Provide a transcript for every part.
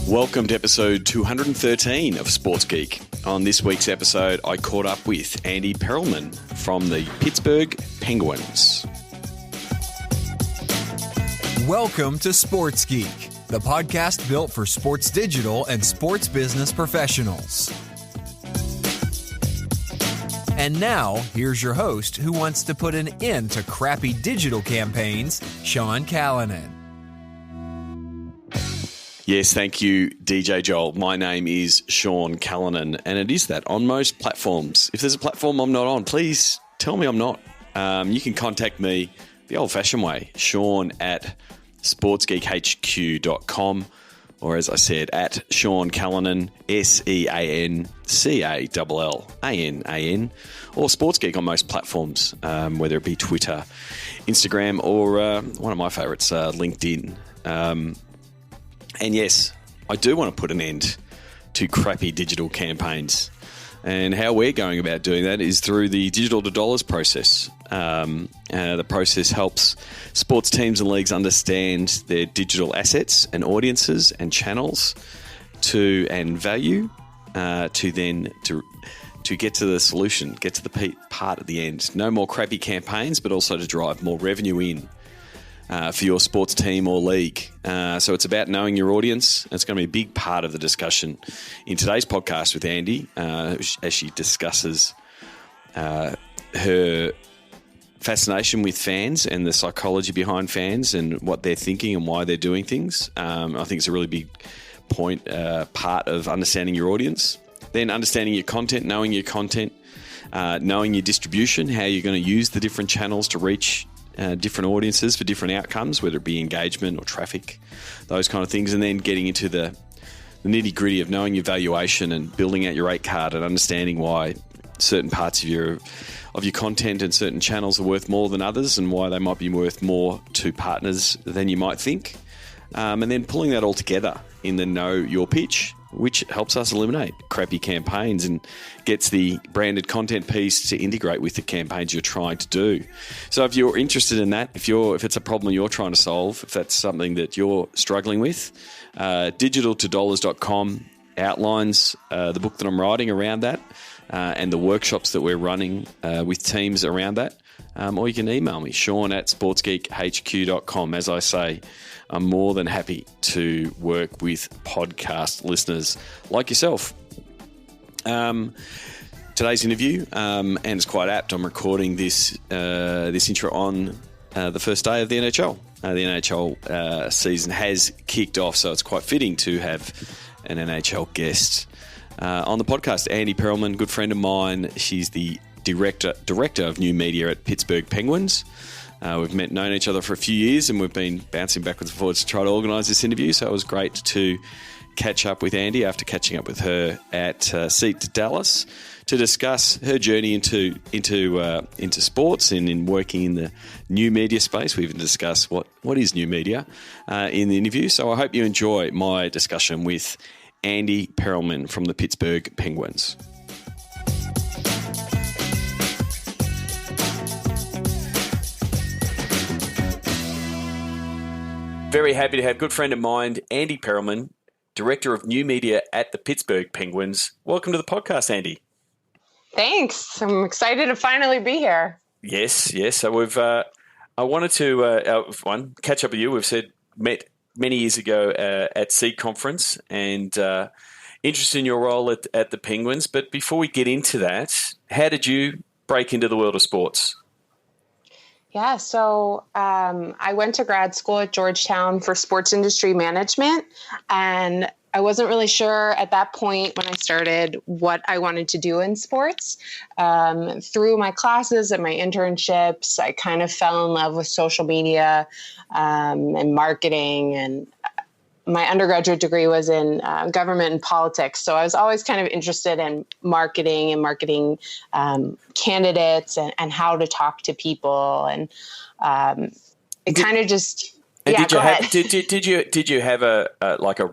Welcome to episode 213 of Sports Geek. On this week's episode, I caught up with Andi Perelman from the Pittsburgh Penguins. Welcome to Sports Geek, the podcast built for sports digital and sports business professionals. And now, here's your host who wants to put an end to crappy digital campaigns, Sean Callanan. Yes, thank you, DJ Joel. My name is Sean Callanan, and it is that on most platforms. If there's a platform I'm not on, please tell me I'm not. You can contact me the old-fashioned way, Sean at sportsgeekhq.com, or as I said, at Sean Callanan, SeanCallanan, or Sports Geek on most platforms, whether it be Twitter, Instagram, or one of my favourites, LinkedIn. And yes, I do want to put an end to crappy digital campaigns. And how we're going about doing that is through the digital to dollars process. The process helps sports teams and leagues understand their digital assets and audiences and channels and value to get to the solution, get to the part at the end. No more crappy campaigns, but also to drive more revenue in for your sports team or league. So it's about knowing your audience. It's going to be a big part of the discussion in today's podcast with Andi as she discusses her fascination with fans and the psychology behind fans and what they're thinking and why they're doing things. I think it's a really big part of understanding your audience. Then understanding your content, knowing your distribution, how you're going to use the different channels to reach different audiences for different outcomes, whether it be engagement or traffic, those kind of things, and then getting into the nitty-gritty of knowing your valuation and building out your rate card and understanding why certain parts of your content and certain channels are worth more than others and why they might be worth more to partners than you might think. And then pulling that all together in the Know Your Pitch, which helps us eliminate crappy campaigns and gets the branded content piece to integrate with the campaigns you're trying to do. So if you're interested in that, if it's a problem you're trying to solve, if that's something that you're struggling with, digitaltodollars.com outlines the book that I'm writing around that and the workshops that we're running with teams around that. Or you can email me, Sean at sportsgeekhq.com. As I say, I'm more than happy to work with podcast listeners like yourself. Today's interview, and it's quite apt, I'm recording this intro on the first day of the NHL. The NHL season has kicked off, so it's quite fitting to have an NHL guest on the podcast. Andi Perelman, good friend of mine. She's the director of new media at Pittsburgh Penguins. We've known each other for a few years, and we've been bouncing backwards and forwards to try to organise this interview. So it was great to catch up with Andi after catching up with her at Seat to Dallas to discuss her journey into sports and in working in the new media space. We even discussed what is new media in the interview. So I hope you enjoy my discussion with Andi Perelman from the Pittsburgh Penguins. Very happy to have good friend of mine, Andi Perelman, Director of New Media at the Pittsburgh Penguins. Welcome to the podcast, Andi. Thanks. I'm excited to finally be here. Yes. So I wanted to, catch up with you. We've met many years ago at Seed Conference and interested in your role at the Penguins. But before we get into that, how did you break into the world of sports? Yeah, so I went to grad school at Georgetown for sports industry management, and I wasn't really sure at that point when I started what I wanted to do in sports. Through my classes and my internships, I kind of fell in love with social media and marketing, and my undergraduate degree was in government and politics. So I was always kind of interested in marketing candidates and how to talk to people. And it kind of just... Yeah, did you have a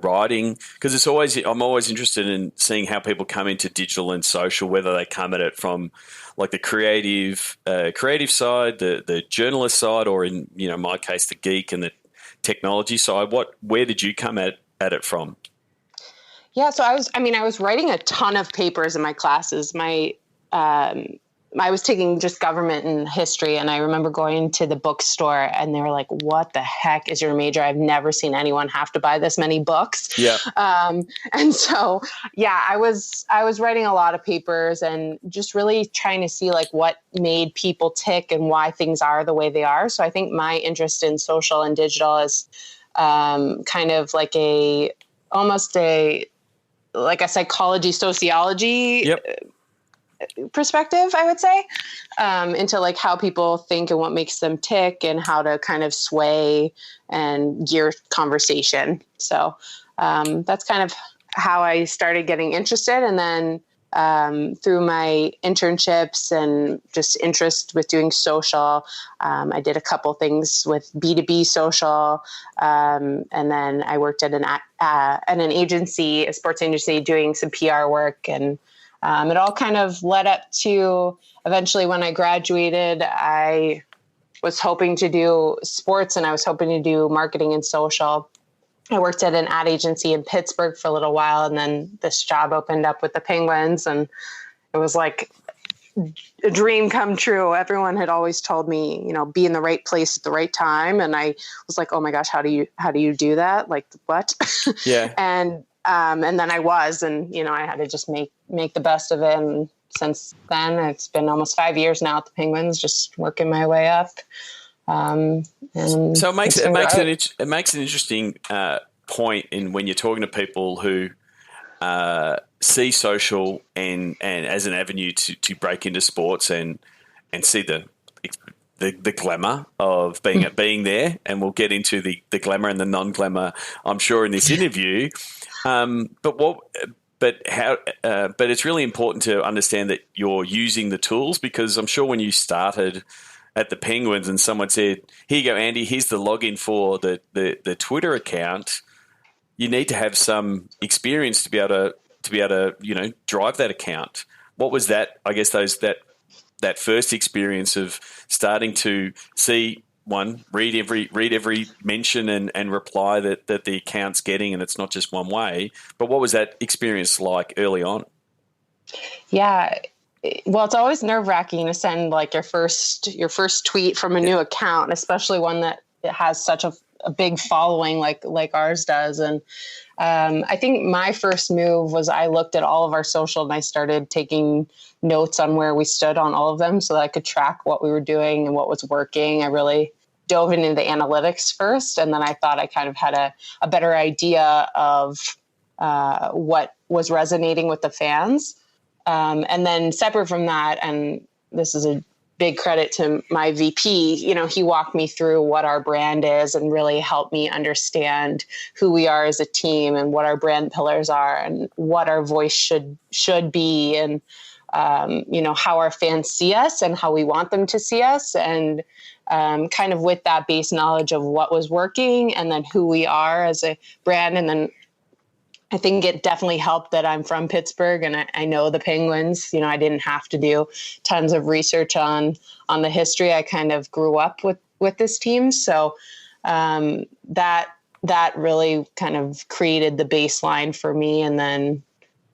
writing? Because I'm always interested in seeing how people come into digital and social, whether they come at it from like the creative side, the journalist side, or in my case the geek and the technology side. Where did you come at it from? Yeah. So I was writing a ton of papers in my classes. I was taking just government and history, and I remember going to the bookstore and they were like, what the heck is your major? I've never seen anyone have to buy this many books. Yeah. And so, yeah, I was writing a lot of papers and just really trying to see like what made people tick and why things are the way they are. So I think my interest in social and digital is kind of like almost a psychology, sociology Yep. perspective, I would say, into like how people think and what makes them tick and how to kind of sway and gear conversation. So that's kind of how I started getting interested. And then through my internships and just interest with doing social, I did a couple things with B2B social. And then I worked at an agency, a sports agency, doing some PR work, and it all kind of led up to eventually when I graduated, I was hoping to do sports and I was hoping to do marketing and social. I worked at an ad agency in Pittsburgh for a little while, and then this job opened up with the Penguins, and it was like a dream come true. Everyone had always told me, be in the right place at the right time. And I was like, oh my gosh, how do you do that? Like what? Yeah. And then I was, and, I had to just make the best of it. And since then, it's been almost 5 years now at the Penguins, just working my way up. And so it makes an interesting point in when you're talking to people who see social and as an avenue to break into sports and see the glamour of being there. And we'll get into the glamour and the non-glamour, I'm sure, in this interview. But it's really important to understand that you're using the tools, because I'm sure when you started at the Penguins and someone said, here you go, Andy, here's the login for the Twitter account, you need to have some experience to be able to drive that account. What was that, I guess, that first experience of starting to see, read every mention and reply that the account's getting, and it's not just one way. But what was that experience like early on? Yeah. Well, it's always nerve-wracking to send like your first tweet from a new account, especially one that has such a big following like ours does. And I think my first move was I looked at all of our social and I started taking notes on where we stood on all of them so that I could track what we were doing and what was working. I really dove into the analytics first, and then I thought I kind of had a better idea of what was resonating with the fans. And then separate from that, and this is a big credit to my VP, he walked me through what our brand is and really helped me understand who we are as a team and what our brand pillars are and what our voice should be, and how our fans see us and how we want them to see us. And kind of with that base knowledge of what was working and then who we are as a brand. And then I think it definitely helped that I'm from Pittsburgh and I know the Penguins. I didn't have to do tons of research on the history. I kind of grew up with this team. So that really kind of created the baseline for me. And then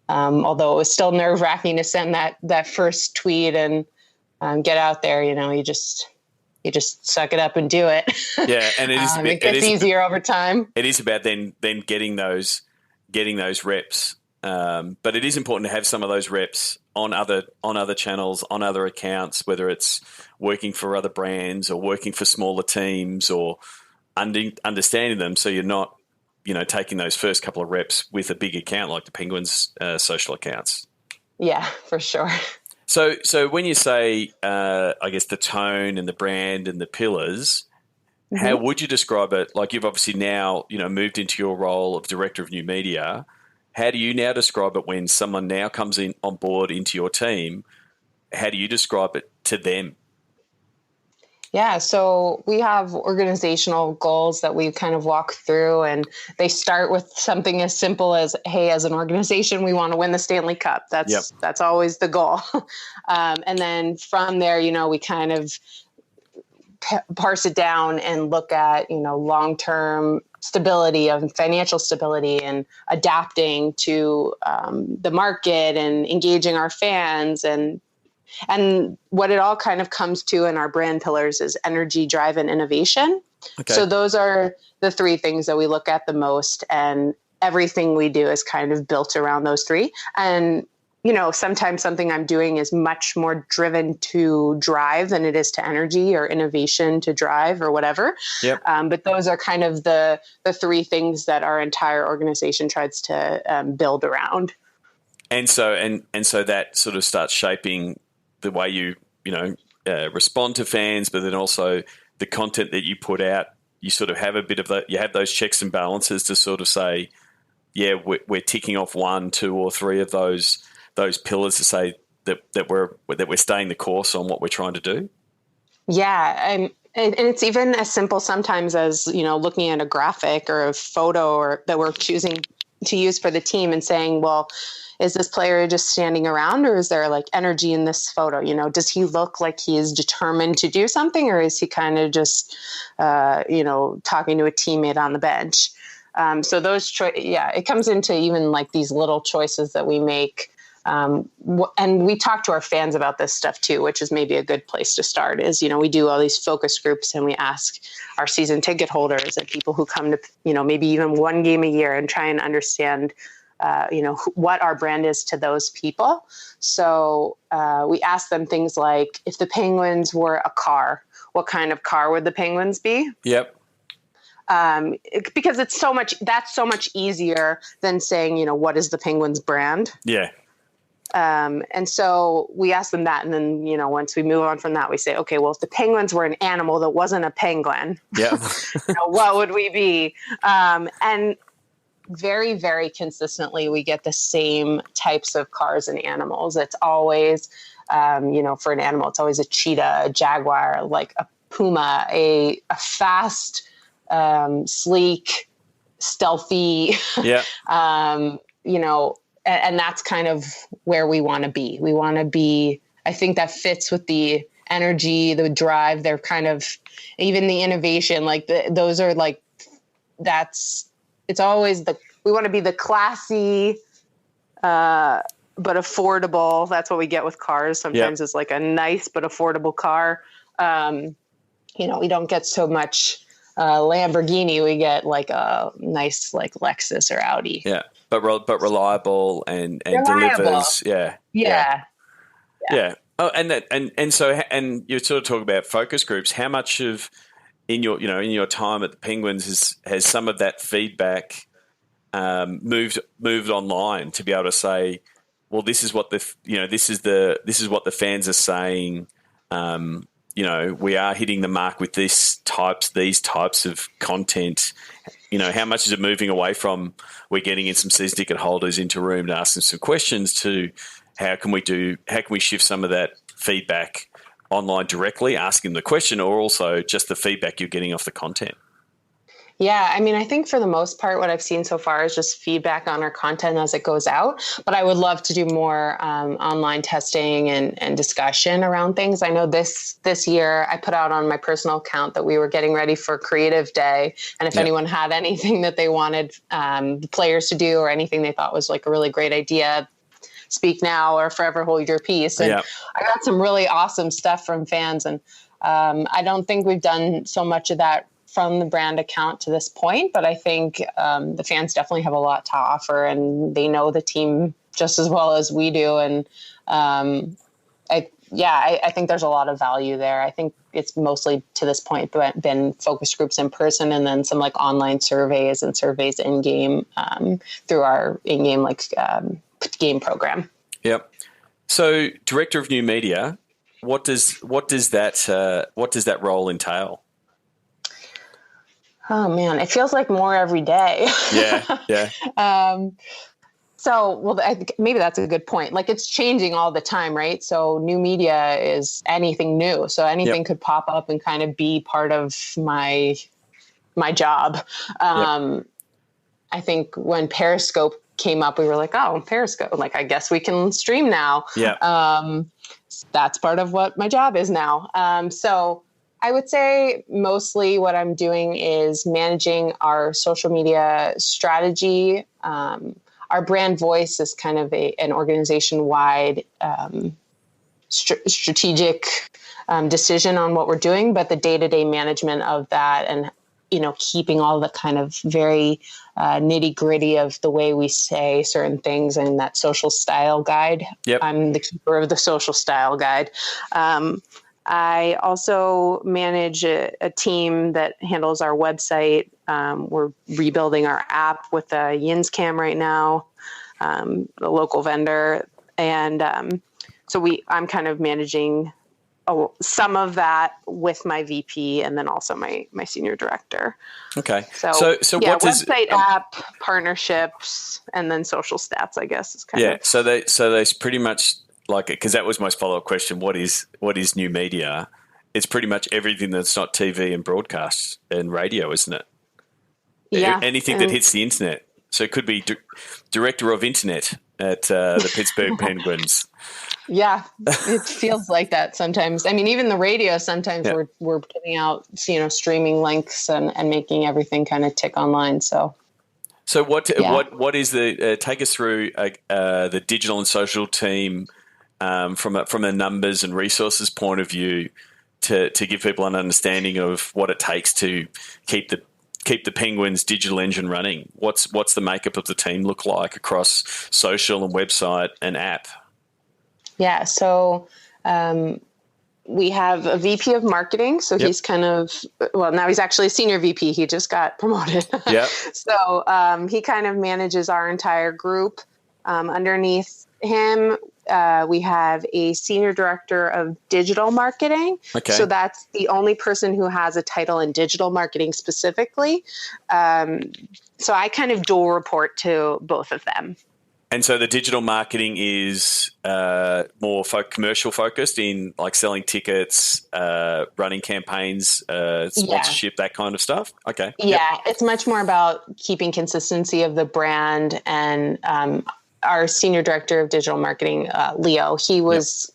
although it was still nerve-wracking to send that first tweet and get out there, you just suck it up and do it. Yeah, and it gets easier over time. It is about then getting those reps, but it is important to have some of those reps on other channels, on other accounts, whether it's working for other brands or working for smaller teams or understanding them, so you're not taking those first couple of reps with a big account like the Penguins social accounts. Yeah, for sure. So when you say, I guess, the tone and the brand and the pillars, mm-hmm. How would you describe it? Like, you've obviously now, moved into your role of director of new media. How do you now describe it when someone now comes on board into your team? How do you describe it to them? Yeah, so we have organizational goals that we kind of walk through, and they start with something as simple as, hey, as an organization, we want to win the Stanley Cup. That's always the goal. And then from there, we kind of parse it down and look at, long-term stability, of financial stability, and adapting to the market and engaging our fans. And what it all kind of comes to in our brand pillars is energy, drive, and innovation. Okay. So those are the three things that we look at the most, and everything we do is kind of built around those three. And, you know, sometimes something I'm doing is much more driven to drive than it is to energy, or innovation to drive, or whatever. Yep. But those are kind of the three things that our entire organization tries to build around. And so that sort of starts shaping the way you respond to fans, but then also the content that you put out. You sort of have a bit of that. You have those checks and balances to sort of say, yeah, we're ticking off 1, 2, or 3 of those pillars to say that we're staying the course on what we're trying to do. Yeah, and it's even as simple sometimes as, you know, looking at a graphic or a photo or that we're choosing to use for the team and saying, well, is this player just standing around, or is there like energy in this photo? You know, does he look like he is determined to do something, or is he kind of just, talking to a teammate on the bench? So those, it comes into even like these little choices that we make. And we talk to our fans about this stuff too, which is maybe a good place to start. Is, you know, we do all these focus groups, and we ask our season ticket holders and people who come to, you know, maybe even one game a year, and try and understand what our brand is to those people. So we ask them things like, if the Penguins were a car, what kind of car would the Penguins be? Yep. Because that's so much easier than saying, you know, what is the Penguins brand? Yeah. And so we ask them that. And then, you know, once we move on from that, we say, okay, well, if the Penguins were an animal that wasn't a penguin, what would we be? And very, very consistently, we get the same types of cars and animals. It's always, for an animal, it's always a cheetah, a jaguar, like a puma, a fast, sleek, stealthy, and that's kind of where we want to be. We want to be, I think that fits with the energy, the drive, they're kind of, even the innovation, like those are like, it's always we want to be the classy, but affordable. That's what we get with cars. Sometimes it's like a nice but affordable car. We don't get so much Lamborghini. We get like a nice like Lexus or Audi. Yeah, but reliable and delivers. Yeah. Oh, and you sort of talk about focus groups. How much of in your time at the Penguins has some of that feedback moved online to be able to say, well, this is what this is what the fans are saying. We are hitting the mark with these types of content. How much is it moving away from we're getting in some season ticket holders into a room to ask them some questions to how can we shift some of that feedback online directly, asking the question, or also just the feedback you're getting off the content? Yeah, I mean, I think for the most part, what I've seen so far is just feedback on our content as it goes out. But I would love to do more online testing and discussion around things. I know this year I put out on my personal account that we were getting ready for Creative Day. And if anyone had anything that they wanted the players to do, or anything they thought was like a really great idea, speak now or forever hold your peace. And I got some really awesome stuff from fans. And I don't think we've done so much of that from the brand account to this point, but I think the fans definitely have a lot to offer, and they know the team just as well as we do. And I think there's a lot of value there. I think it's mostly to this point been focus groups in person, and then some like online surveys and surveys in game through our in-game game program. Yep. So, director of new media, what does that role entail? Oh man, it feels like more every day. Yeah. I think maybe that's a good point. Like, it's changing all the time, right? So new media is anything new. So anything could pop up and kind of be part of my job. I think when Periscope came up, we were like, oh, Periscope, like, I guess we can stream now. Yeah. That's part of what my job is now. So I would say mostly what I'm doing is managing our social media strategy. Our brand voice is kind of an organization-wide strategic decision on what we're doing, but the day-to-day management of that and, keeping all the kind of very nitty-gritty of the way we say certain things in that social style guide. Yep. I'm the keeper of the social style guide. I also manage a team that handles our website. We're rebuilding our app with a Yins Cam right now, the local vendor. And so I'm kind of managing some of that with my VP and then also my senior director. Okay. So what does website, app, partnerships, and then social stats, I guess, is kind of. So there's pretty much like, because that was my follow-up question. What is new media? It's pretty much everything that's not TV and broadcast and radio, isn't it? Yeah. Anything that hits the internet. So it could be director of internet at the Pittsburgh Penguins. Yeah, it feels like that sometimes. I mean, even the radio, sometimes we're putting out, streaming links and making everything kind of tick online. So what is take us through the digital and social team from a numbers and resources point of view to give people an understanding of what it takes to keep the Penguins digital engine running. What's the makeup of the team look like across social and website and app? Yeah. So, we have a VP of marketing. So he's now he's actually a senior VP. He just got promoted. Yeah. So, he kind of manages our entire group. Underneath him, we have a senior director of digital marketing. Okay. So that's the only person who has a title in digital marketing specifically. So I kind of dual report to both of them. And so the digital marketing is more commercial focused in like selling tickets, running campaigns, sponsorship, that kind of stuff. Okay. Yeah, It's much more about keeping consistency of the brand. And our senior director of digital marketing, Leo, he was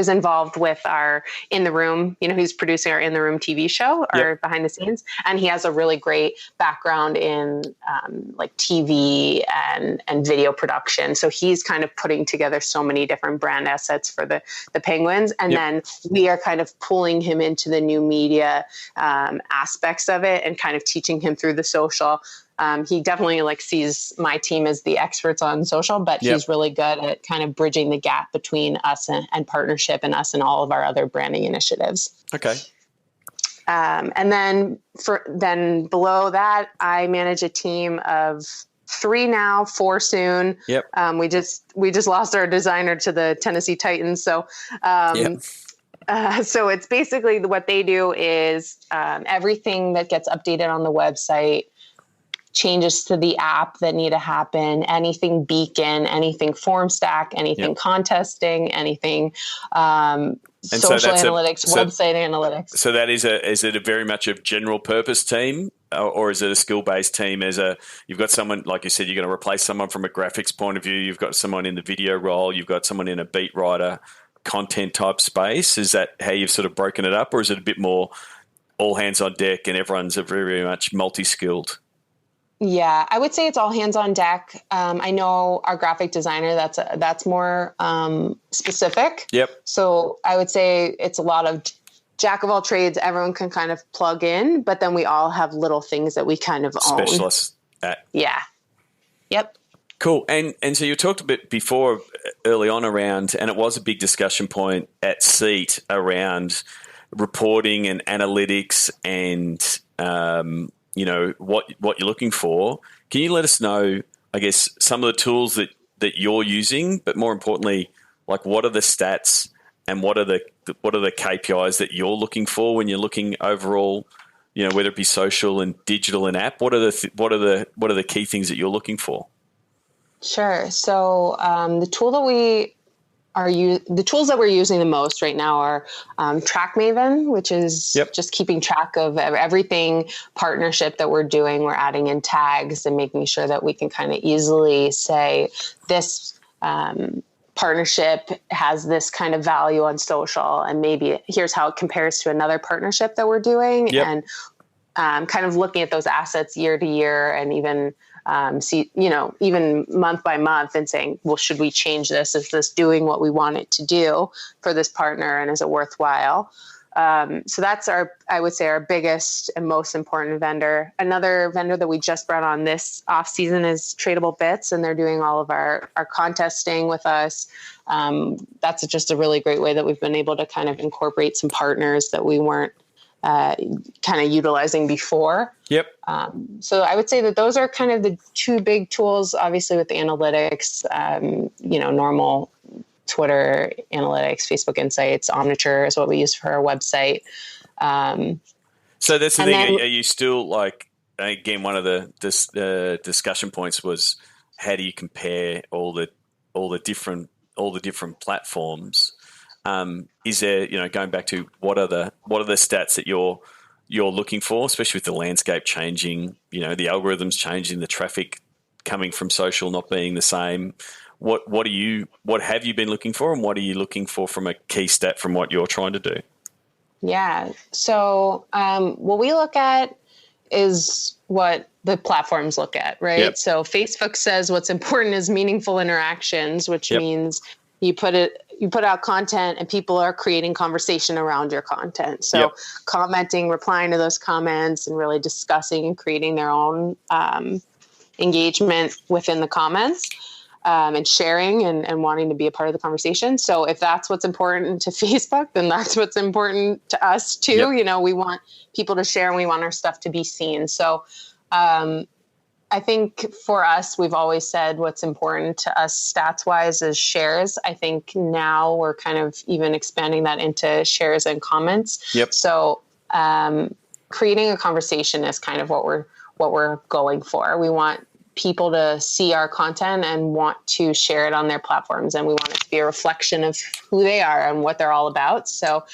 involved with our In the Room, he's producing our In the Room TV show, or behind the scenes. And he has a really great background in like TV and video production. So he's kind of putting together so many different brand assets for the Penguins. And then we are kind of pulling him into the new media aspects of it and kind of teaching him through the social. He definitely sees my team as the experts on social, but he's really good at kind of bridging the gap between us and partnership and us and all of our other branding initiatives. Okay. And then below that, I manage a team of 3 now, 4 soon. Yep. We just lost our designer to the Tennessee Titans. So, so it's basically what they do is everything that gets updated on the website, changes to the app that need to happen, anything beacon, anything form stack, anything contesting, anything social analytics, website analytics. So that is it a very much a general purpose team, or is it a skill based team? You've got someone, like you said, you're going to replace someone from a graphics point of view. You've got someone in the video role. You've got someone in a beat writer content type space. Is that how you've sort of broken it up, or is it a bit more all hands on deck and everyone's very, very much multi-skilled? Yeah, I would say it's all hands on deck. I know our graphic designer, that's more specific. Yep. So I would say it's a lot of jack of all trades. Everyone can kind of plug in, but then we all have little things that we kind of own. Specialists at. Yeah. Yep. Cool. And so you talked a bit before early on around, and it was a big discussion point at SEAT around reporting and analytics and what you're looking for. Can you let us know, I guess, some of the tools that you're using, but more importantly, like what are the stats and what are the KPIs that you're looking for when you're looking overall, whether it be social and digital and app? What are the key things that you're looking for? Sure. So the tools that we're using the most right now are TrackMaven, which is just keeping track of everything partnership that we're doing. We're adding in tags and making sure that we can kind of easily say this partnership has this kind of value on social, and maybe here's how it compares to another partnership that we're doing. Yep. And kind of looking at those assets year to year, and even even month by month, and saying, well, should we change this? Is this doing what we want it to do for this partner, and is it worthwhile? So that's I would say our biggest and most important vendor. Another vendor that we just brought on this off season is Tradable Bits, and they're doing all of our contesting with us. That's just a really great way that we've been able to kind of incorporate some partners that we weren't kind of utilizing before. Yep. So I would say that those are kind of the two big tools, obviously with the analytics, normal Twitter analytics, Facebook Insights, Omniture is what we use for our website. So that's the thing. Then, are you still like, again, one of the discussion points was how do you compare all the different platforms? Is there, going back to what are the stats that you're looking for, especially with the landscape changing, the algorithms changing, the traffic coming from social not being the same? What have you been looking for, and what are you looking for from a key stat from what you're trying to do? Yeah. So what we look at is what the platforms look at, right? Yep. So Facebook says what's important is meaningful interactions, which means you put out content and people are creating conversation around your content. So commenting, replying to those comments, and really discussing and creating their own engagement within the comments. And sharing and wanting to be a part of the conversation. So if that's what's important to Facebook, then that's what's important to us too. Yep. We want people to share, and we want our stuff to be seen. So I think for us, we've always said what's important to us stats wise is shares. I think now we're kind of even expanding that into shares and comments. Yep. So creating a conversation is kind of what we're going for. We want people to see our content and want to share it on their platforms, and we want it to be a reflection of who they are and what they're all about. So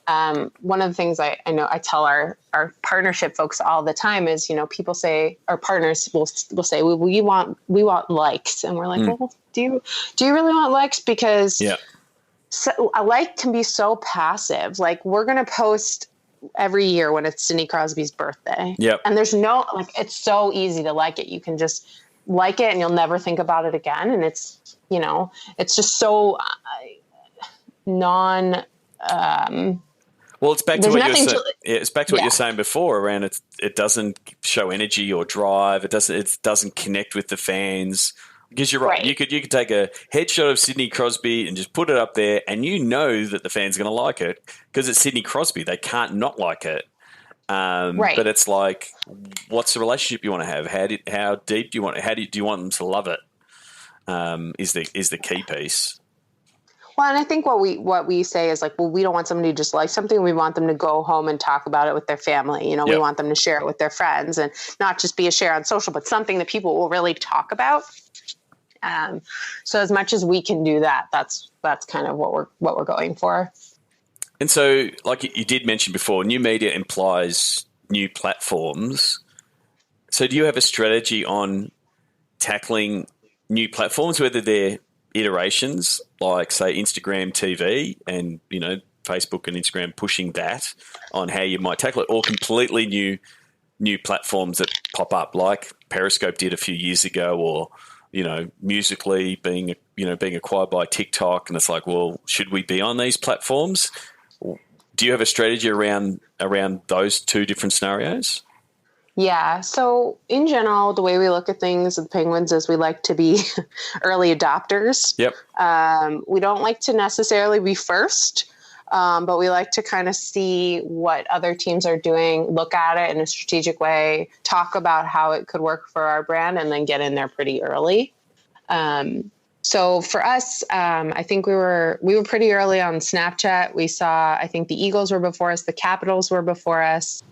one of the things I know I tell our partnership folks all the time is, people say, our partners will say, well, we want likes, and we're like, well, do you really want likes? Because a like can be so passive. Like, we're going to post every year when it's Sidney Crosby's birthday. Yep. And there's it's so easy to like it. You can just like it and you'll never think about it again. And it's, it's just so well, it's back to what you're saying. It's back to what you're saying before around it doesn't show energy or drive. It doesn't connect with the fans. Because you're right. You could take a headshot of Sidney Crosby and just put it up there, and that the fans are going to like it because it's Sidney Crosby. They can't not like it. Right. But it's like, what's the relationship you want to have? How deep do you want? Do you want them to love it? Is the key piece. Well, and I think what we say is like, well, we don't want somebody to just like something. We want them to go home and talk about it with their family. We want them to share it with their friends, and not just be a share on social, but something that people will really talk about. So as much as we can do that, that's kind of what we're going for. And so, like you did mention before, new media implies new platforms. So do you have a strategy on tackling new platforms, whether they're iterations like, say, Instagram TV and, Facebook and Instagram pushing that on how you might tackle it, or completely new platforms that pop up like Periscope did a few years ago, or Musically being acquired by TikTok, and it's like, well, should we be on these platforms? Do you have a strategy around those two different scenarios? Yeah. So in general, the way we look at things at the Penguins is we like to be early adopters. Yep. We don't like to necessarily be first, but we like to kind of see what other teams are doing, look at it in a strategic way, talk about how it could work for our brand, and then get in there pretty early. So for us, I think we were pretty early on Snapchat. We saw, I think the Eagles were before us, the Capitals were before us,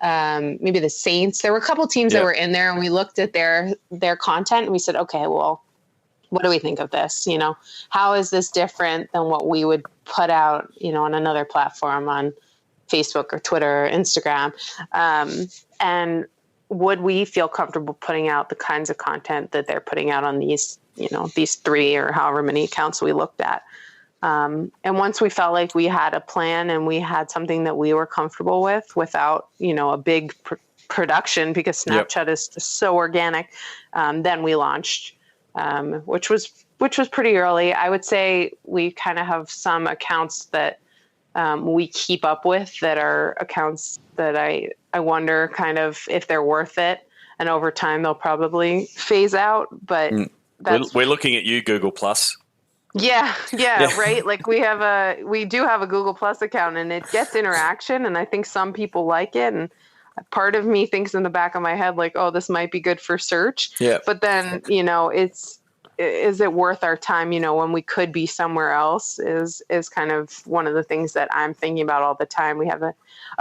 maybe the Saints. There were a couple teams that were in there, and we looked at their content and we said, okay, well, what do we think of this? How is this different than what we would put out, on another platform, on Facebook or Twitter or Instagram? And would we feel comfortable putting out the kinds of content that they're putting out on these these 3 or however many accounts we looked at. And once we felt like we had a plan and we had something that we were comfortable with without, a big production, because Snapchat is just so organic, then we launched, which was pretty early. I would say we kind of have some accounts that we keep up with that are accounts that I wonder kind of if they're worth it. And over time, they'll probably phase out. But we're looking at you, Google Plus. Yeah, right. Like we do have a Google Plus account, and it gets interaction, and I think some people like it. And part of me thinks in the back of my head, like, oh, this might be good for search. Yeah. But then, is it worth our time? When we could be somewhere else is kind of one of the things that I'm thinking about all the time. We have a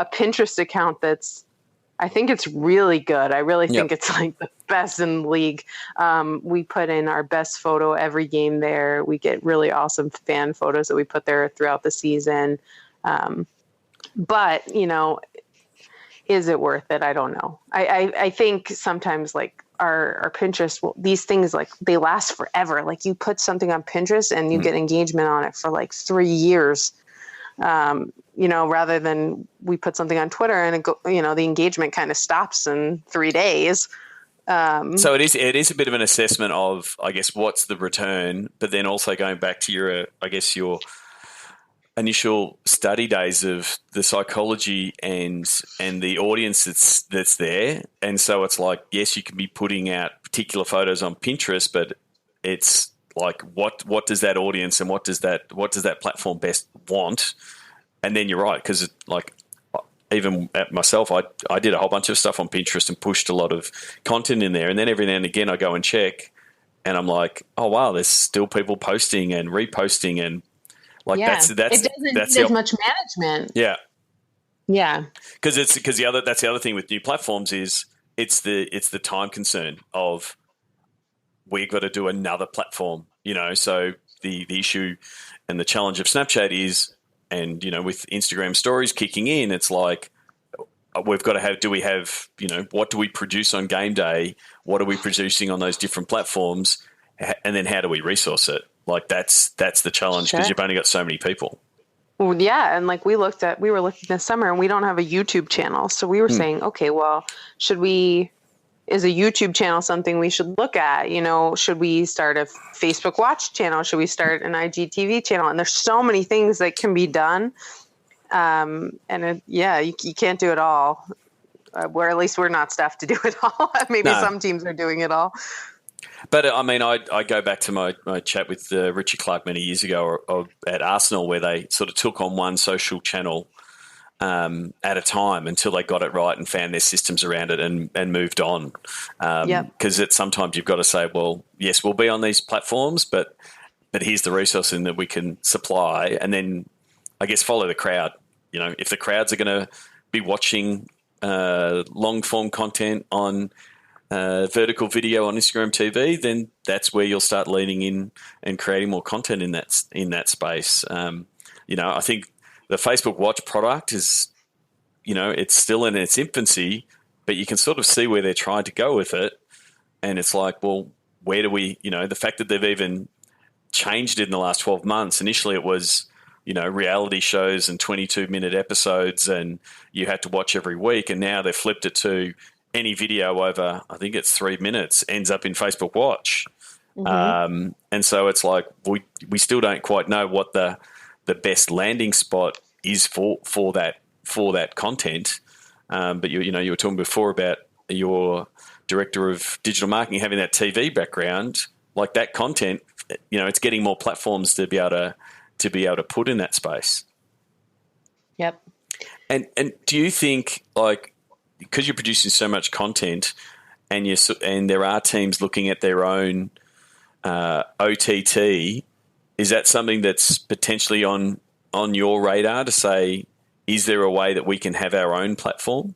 Pinterest account I think it's really good. I really think it's like the best in the league. We put in our best photo every game there. We get really awesome fan photos that we put there throughout the season. But, is it worth it? I don't know. I think sometimes like our Pinterest, these things, like they last forever. Like you put something on Pinterest and you get engagement on it for like 3 years. Rather than we put something on Twitter and the engagement kind of stops in 3 days. So it is a bit of an assessment of, I guess, what's the return, but then also going back to your initial study days of the psychology and the audience that's there. And so it's like, yes, you can be putting out particular photos on Pinterest, but it's like, what does that audience and what does that platform best want? And then you're right, because like even at myself, I did a whole bunch of stuff on Pinterest and pushed a lot of content in there. And then every now and again I go and check and I'm like, oh, wow, there's still people posting and reposting. And like, it doesn't need as much management. Yeah. Yeah. Because that's the other thing with new platforms is it's the time concern of we've got to do another platform, so the issue and the challenge of Snapchat is, and, with Instagram stories kicking in, it's like, we've got to what do we produce on game day? What are we producing on those different platforms? And then how do we resource it? Like that's the challenge, because you've only got so many people. Well, yeah. And like we were looking this summer and we don't have a YouTube channel. So we were saying, okay, well, is a YouTube channel something we should look at? Should we start a Facebook Watch channel? Should we start an IGTV channel? And there's so many things that can be done. You can't do it all. Or at least we're not staffed to do it all. Maybe some teams are doing it all. But I mean, I go back to my chat with Richard Clark many years ago at Arsenal, where they sort of took on one social channel at a time until they got it right and found their systems around it and moved on. Because sometimes you've got to say, well, yes, we'll be on these platforms, but here's the resourcing that we can supply, and then I guess follow the crowd. If the crowds are going to be watching long form content on vertical video on Instagram TV, then that's where you'll start leaning in and creating more content in that space. I think the Facebook Watch product is, it's still in its infancy, but you can sort of see where they're trying to go with it. And it's like, well, where do we, the fact that they've even changed it in the last 12 months. Initially it was, reality shows and 22-minute episodes and you had to watch every week. And now they've flipped it to any video over, I think it's 3 minutes, ends up in Facebook Watch. Mm-hmm. And so it's like, we still don't quite know what the best landing spot is for that content. But you were talking before about your director of digital marketing having that TV background, like that content, it's getting more platforms to be able to put in that space. Yep. And do you think, like, because you're producing so much content and there are teams looking at their own OTT, is that something that's potentially on your radar to say, is there a way that we can have our own platform?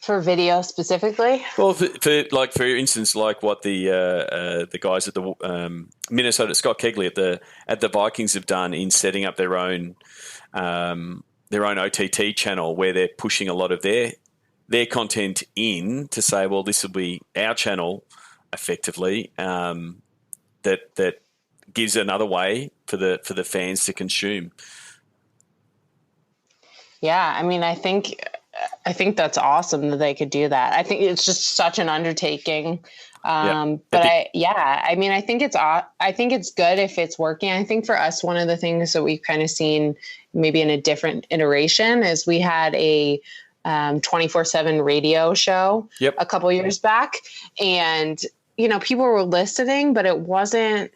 For video specifically? Well, for instance, like what the guys at the Minnesota, Scott Kegley at the Vikings have done in setting up their own OTT channel, where they're pushing a lot of their content in to say, well, this will be our channel, effectively, that gives another way for the fans to consume. Yeah, I mean, I think that's awesome that they could do that. I think it's just such an undertaking. But I mean, I think it's good if it's working. I think for us, one of the things that we've kind of seen maybe in a different iteration is we had a 24/7 radio show a couple years back, and people were listening, but it wasn't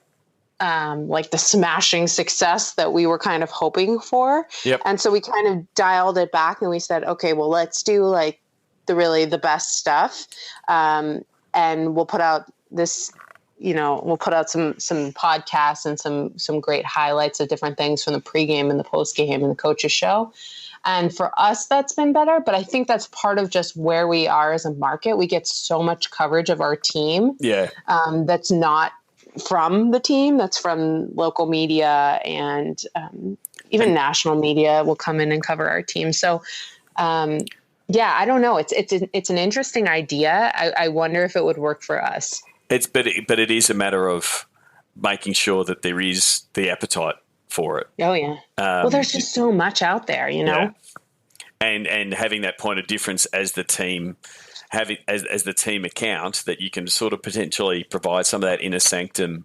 like the smashing success that we were kind of hoping for. And so we kind of dialed it back and we said, okay, well, let's do like the best stuff. And we'll put out this, we'll put out some podcasts and some great highlights of different things from the pregame and the postgame and the coaches show. And for us, that's been better. But I think that's part of just where we are as a market. We get so much coverage of our team. That's not from the team, that's from local media and even national media will come in and cover our team. So, I don't know. It's an interesting idea. I wonder if it would work for us. But it is a matter of making sure that there is the appetite for it. Oh yeah. Well, there's just so much out there, Yeah. And having that point of difference as the team. Have it as the team account that you can sort of potentially provide some of that inner sanctum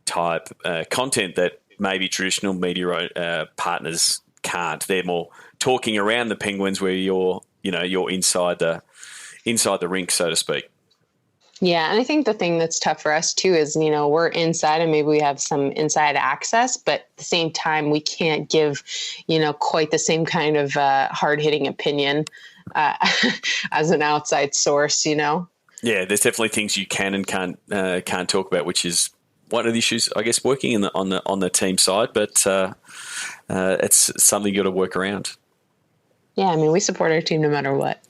type content that maybe traditional media partners can't. They're more talking around the Penguins where you're inside the rink, so to speak. Yeah, and I think the thing that's tough for us too is, we're inside and maybe we have some inside access, but at the same time we can't give, quite the same kind of hard-hitting opinion as an outside source, Yeah, there's definitely things you can and can't talk about, which is one of the issues, I guess, working on the team side. But it's something you got to work around. Yeah, I mean, we support our team no matter what.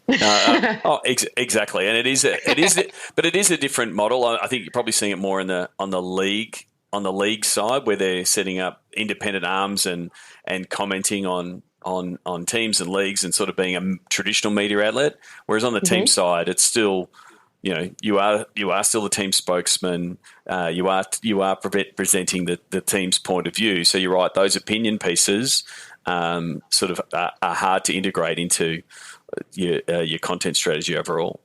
Exactly, and it is a different model. I think you're probably seeing it more on the league side where they're setting up independent arms and commenting on teams and leagues and sort of being a traditional media outlet. Whereas on the team side, it's still, you are still the team spokesman. You are presenting the team's point of view. So you're right; those opinion pieces sort of are hard to integrate into your content strategy overall.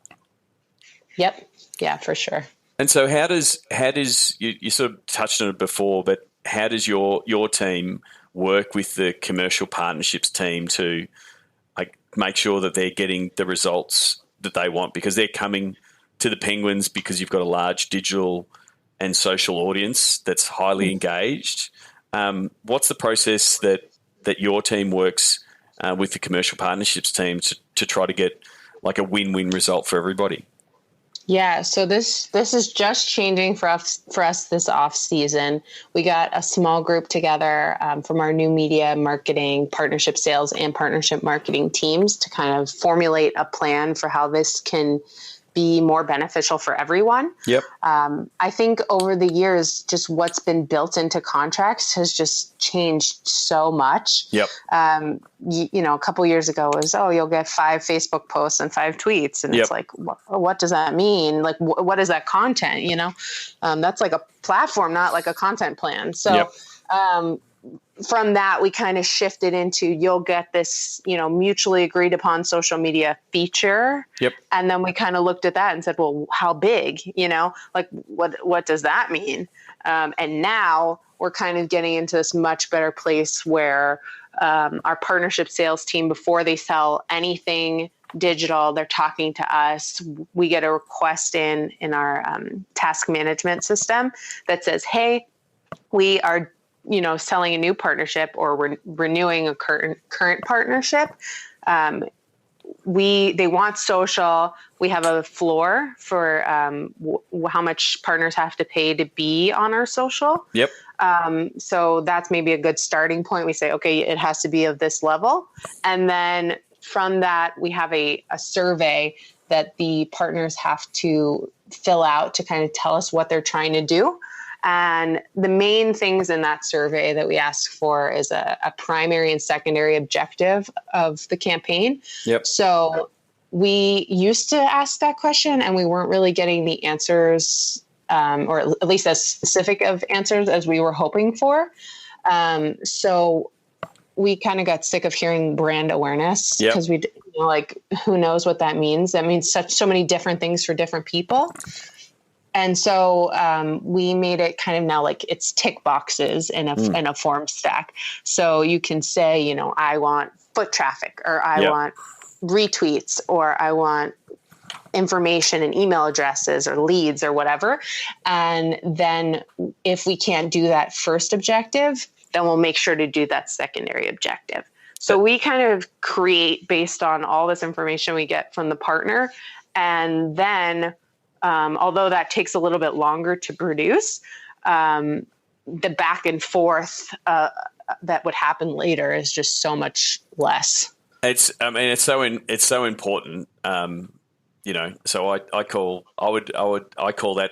Yep. Yeah, for sure. And so how does you sort of touched on it before, but how does your team work with the commercial partnerships team to make sure that they're getting the results that they want? Because they're coming to the Penguins because you've got a large digital and social audience that's highly engaged. What's the process that your team works with the commercial partnerships team to try to get like a win-win result for everybody? Yeah, so this is just changing for us this off season. We got a small group together from our new media marketing, partnership sales, and partnership marketing teams to kind of formulate a plan for how this can be more beneficial for everyone. Yep. I think over the years, just what's been built into contracts has just changed so much. Yep. A couple of years ago was, you'll get 5 Facebook posts and 5 tweets. And it's like, what does that mean? Like, what is that content? That's like a platform, not like a content plan. So, from that, we kind of shifted into you'll get this, mutually agreed upon social media feature. Yep. And then we kind of looked at that and said, well, how big, like what does that mean? And now we're kind of getting into this much better place where our partnership sales team, before they sell anything digital, they're talking to us. We get a request in our task management system that says, hey, we are selling a new partnership or renewing a current partnership. They want social. We have a floor for how much partners have to pay to be on our social. Yep. So that's maybe a good starting point. We say, okay, it has to be of this level. And then from that, we have a survey that the partners have to fill out to kind of tell us what they're trying to do. And the main things in that survey that we ask for is a primary and secondary objective of the campaign. Yep. So we used to ask that question and we weren't really getting the answers or at least as specific of answers as we were hoping for. So we kind of got sick of hearing brand awareness because who knows what that means? That means so many different things for different people. And so we made it kind of now like it's tick boxes in a form stack. So you can say, I want foot traffic, or I want retweets, or I want information and email addresses or leads or whatever. And then if we can't do that first objective, then we'll make sure to do that secondary objective. So we kind of create based on all this information we get from the partner. And then although that takes a little bit longer to produce, the back and forth that would happen later is just so much less. It's so important. So I call that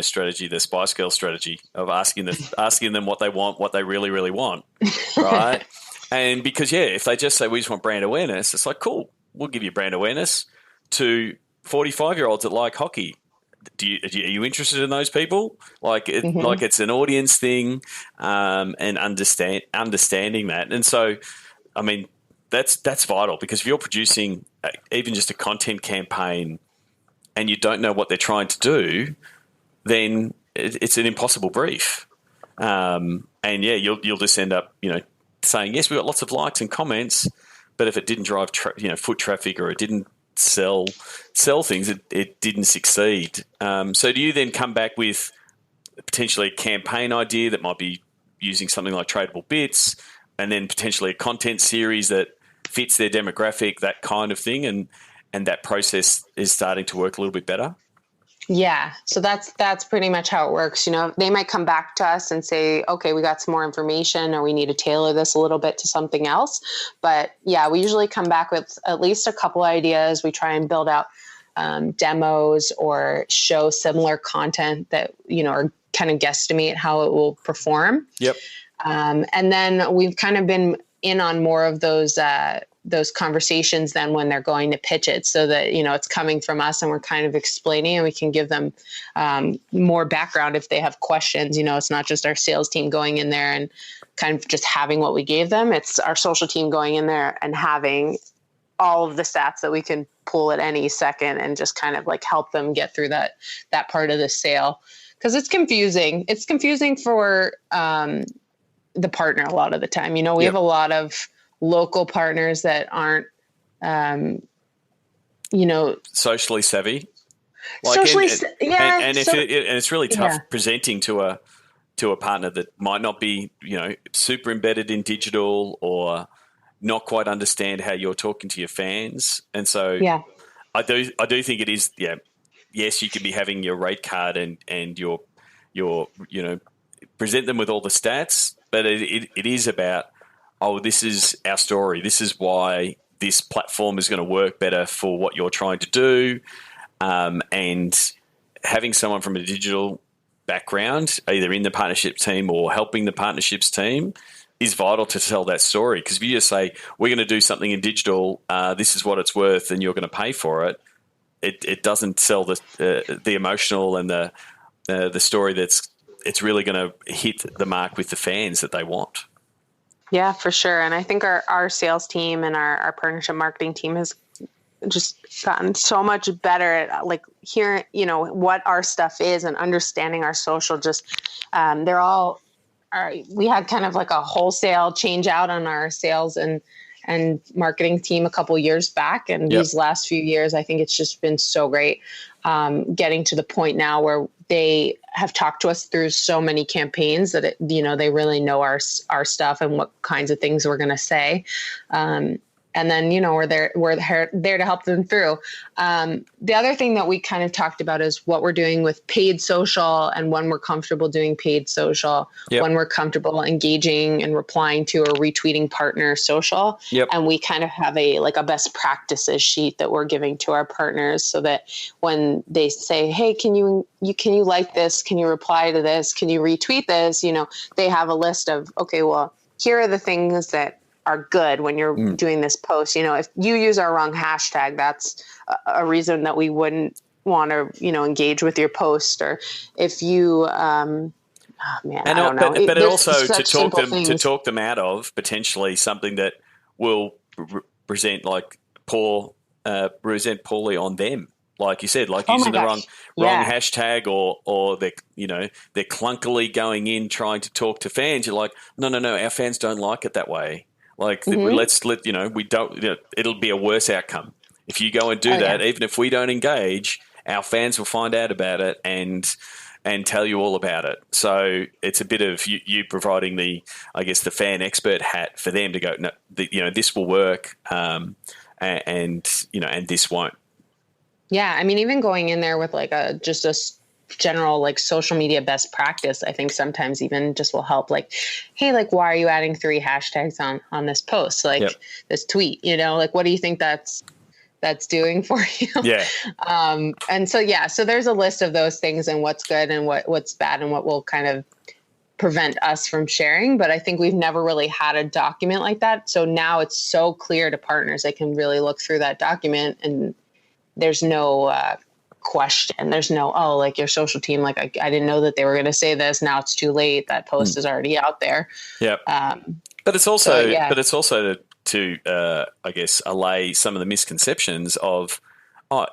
strategy the Spice Girl strategy of asking them what they want, what they really, really want, right? And because if they just say we just want brand awareness, it's like cool, we'll give you brand awareness to 45-year-olds that like hockey. Are you interested in those people? Like it's an audience thing, and understanding that. And so, I mean, that's vital, because if you're producing even just a content campaign and you don't know what they're trying to do, then it's an impossible brief. You'll just end up, saying, yes, we got lots of likes and comments, but if it didn't drive, foot traffic, or it didn't sell things, it didn't succeed. So do you then come back with potentially a campaign idea that might be using something like tradable bits, and then potentially a content series that fits their demographic, that kind of thing, and that process is starting to work a little bit better? Yeah. So that's pretty much how it works. They might come back to us and say, okay, we got some more information, or we need to tailor this a little bit to something else. But yeah, we usually come back with at least a couple ideas. We try and build out demos or show similar content that, or kind of guesstimate how it will perform. Yep. And then we've kind of been in on more of those conversations then when they're going to pitch it, so that, it's coming from us and we're kind of explaining, and we can give them more background if they have questions. It's not just our sales team going in there and kind of just having what we gave them. It's our social team going in there and having all of the stats that we can pull at any second, and just kind of like help them get through that part of the sale. Because it's confusing. It's confusing for the partner a lot of the time. We have a lot of local partners that aren't, socially savvy. And it's really tough presenting to a partner that might not be, super embedded in digital, or not quite understand how you're talking to your fans. And so I do think it is, yes, you could be having your rate card and your present them with all the stats, but it is about, this is our story. This is why this platform is going to work better for what you're trying to do. And having someone from a digital background, either in the partnership team or helping the partnerships team, is vital to tell that story. Because if you just say, we're going to do something in digital, this is what it's worth, and you're going to pay for it, it doesn't sell the emotional and the story it's really going to hit the mark with the fans that they want. Yeah, for sure. And I think our sales team and our partnership marketing team has just gotten so much better at like hearing, what our stuff is and understanding our social. Just we had kind of like a wholesale change out on our sales and marketing team a couple years back. And these last few years, I think it's just been so great getting to the point now where they have talked to us through so many campaigns that they really know our stuff and what kinds of things we're going to say. And then, we're there to help them through. The other thing that we kind of talked about is what we're doing with paid social, and when we're comfortable doing paid social, when we're comfortable engaging and replying to or retweeting partner social. And we kind of have a best practices sheet that we're giving to our partners, so that when they say, hey, can you like this? Can you reply to this? Can you retweet this? They have a list of, okay, well, here are the things that are good when you're doing this post. If you use our wrong hashtag, that's a reason that we wouldn't want to, engage with your post, or if you, I don't know. But There's also such simple things. to talk them out of potentially something that will present present poorly on them. Like you said, like using the wrong hashtag, or they're clunkily going in trying to talk to fans. You're like, no, our fans don't like it that way. Like we don't. It'll be a worse outcome if you go and do that. Yeah. Even if we don't engage, our fans will find out about it and tell you all about it. So it's a bit of you providing the fan expert hat for them to go, no, this will work, and this won't. Yeah, I mean, even going in there with like just a general like social media best practice, I think sometimes even just will help. Like, hey, like, why are you adding 3 hashtags on this post? Like this tweet, like, what do you think that's doing for you? Yeah. And so there's a list of those things and what's good and what's bad and what will kind of prevent us from sharing. But I think we've never really had a document like that. So now it's so clear to partners. They can really look through that document and there's no question. There's no, like your social team, like I didn't know that they were going to say this. Now it's too late. That post is already out there. Yeah. But it's also, to allay some of the misconceptions of,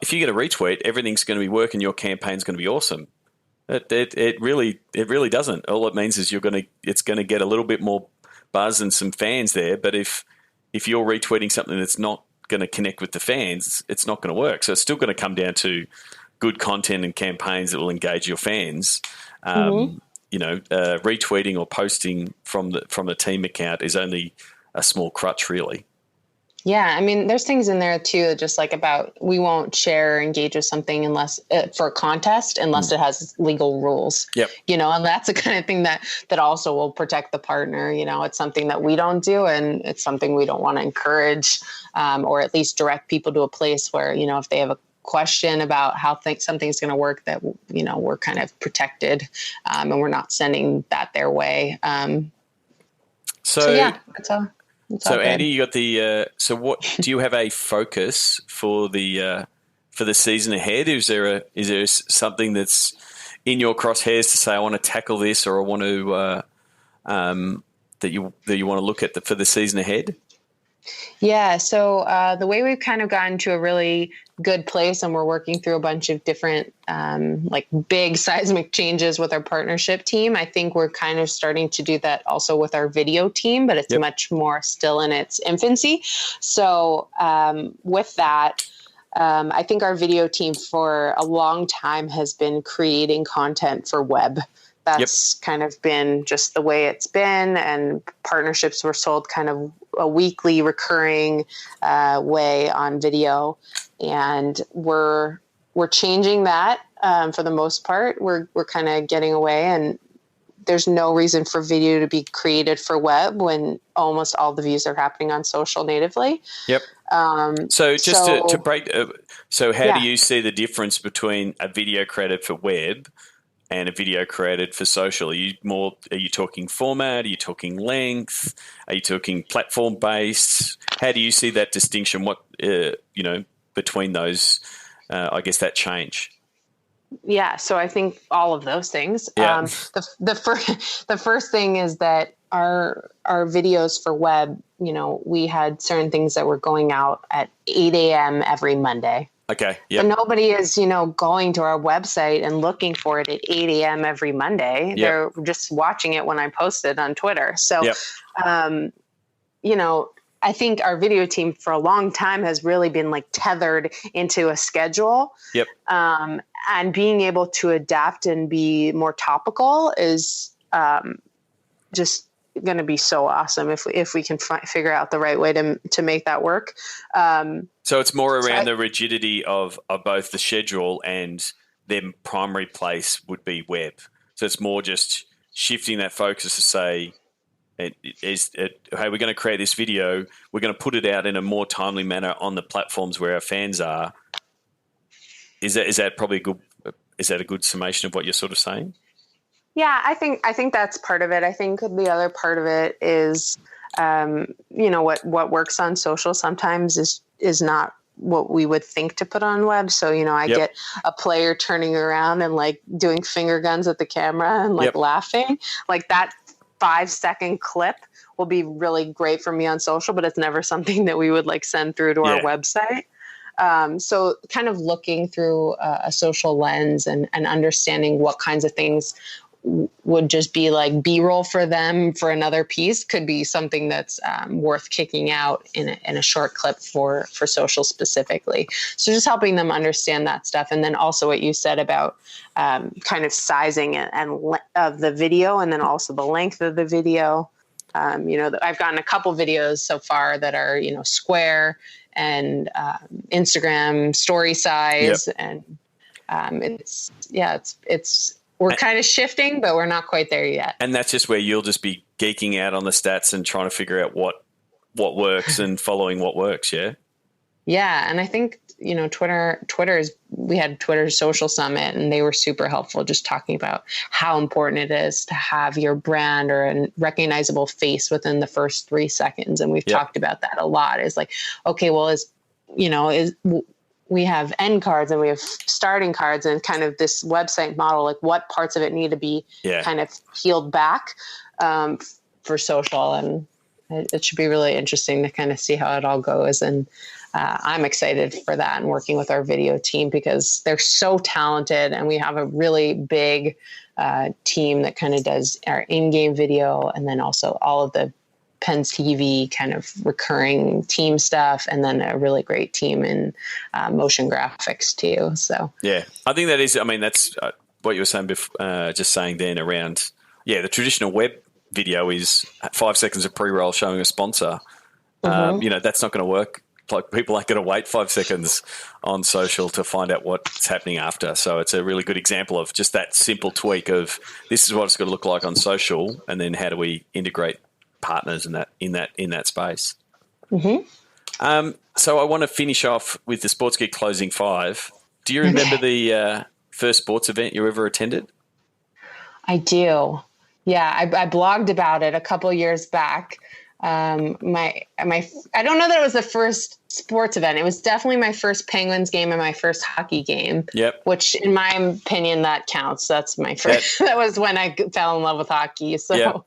if you get a retweet, everything's going to be working. Your campaign's going to be awesome. It really doesn't. All it means is it's going to get a little bit more buzz and some fans there. But if you're retweeting something that's not going to connect with the fans, it's not going to work. So it's still going to come down to good content and campaigns that will engage your fans. Retweeting or posting from the team account is only a small crutch, really. Yeah, I mean, there's things in there too, just like about we won't share or engage with something unless for a contest, unless it has legal rules. Yep. And that's the kind of thing that also will protect the partner. It's something that we don't do, and it's something we don't want to encourage, or at least direct people to a place where if they have a question about how something's going to work, that we're kind of protected, and we're not sending that their way. So yeah, that's all. So Andy, you got the. So what do you have a focus for the season ahead? Is there something that's in your crosshairs to say I want to tackle this, or I want to that you want to look at for the season ahead? Yeah. So the way we've kind of gotten to a really good place, and we're working through a bunch of different like big seismic changes with our partnership team. I think we're kind of starting to do that also with our video team, but it's much more still in its infancy. So with that, I think our video team for a long time has been creating content for web. That's kind of been just the way it's been, and partnerships were sold kind of a weekly recurring way on video, and we're changing that for the most part. We're kind of getting away, and there's no reason for video to be created for web when almost all the views are happening on social natively. Yep. So just to break, so how do you see the difference between a video created for web and a video created for social? Are you talking format? Are you talking length? Are you talking platform based? How do you see that distinction? What, between those, that change? Yeah. So I think all of those things. Yeah. The first thing is that our videos for web, we had certain things that were going out at 8 a.m. every Monday. Okay. Yep. But nobody is, going to our website and looking for it at 8 a.m. every Monday. Yep. They're just watching it when I post it on Twitter. So, I think our video team for a long time has really been like tethered into a schedule. Yep. And being able to adapt and be more topical is just going to be so awesome if we can figure out the right way to make that work. So it's more around the rigidity of both the schedule and their primary place would be web. So it's more just shifting that focus to say, hey, we're going to create this video. We're going to put it out in a more timely manner on the platforms where our fans are. Is that probably a good? Is that a good summation of what you're sort of saying? Yeah, I think that's part of it. I think the other part of it is, what works on social sometimes is not what we would think to put on web. So, I get a player turning around and like doing finger guns at the camera and like laughing, like that 5-second clip will be really great for me on social, but it's never something that we would like send through to our website. So kind of looking through a social lens and understanding what kinds of things would just be like B-roll for them for another piece could be something that's worth kicking out in a short clip for social specifically. So just helping them understand that stuff. And then also what you said about kind of sizing of the video, and then also the length of the video. I've gotten a couple videos so far that are, square and Instagram story size. And it's we're kind of shifting, but we're not quite there yet. And that's just where you'll just be geeking out on the stats and trying to figure out what works and following what works. Yeah. Yeah. And I think, we had Twitter's social summit, and they were super helpful just talking about how important it is to have your brand or a recognizable face within the first 3 seconds. And we've talked about that a lot. It's like, okay, well, we have end cards and we have starting cards, and kind of this website model, like what parts of it need to be kind of peeled back for social. And it should be really interesting to kind of see how it all goes. And I'm excited for that and working with our video team because they're so talented, and we have a really big team that kind of does our in-game video, and then also all of the Pens TV kind of recurring team stuff, and then a really great team in motion graphics too. So yeah, I think that is. I mean, that's what you were saying before. Just saying then around the traditional web video is 5 seconds of pre-roll showing a sponsor. That's not going to work. Like people aren't going to wait 5 seconds on social to find out what's happening after. So it's a really good example of just that simple tweak of this is what it's going to look like on social, and then how do we integrate partners in that space. So I want to finish off with the Sports Geek closing 5. Do you remember the first sports event you ever attended? I do. Yeah, I blogged about it a couple years back. I don't know that it was the first sports event. It was definitely my first Penguins game and my first hockey game. Yep. Which, in my opinion, that counts. That's my first. That was when I fell in love with hockey. So,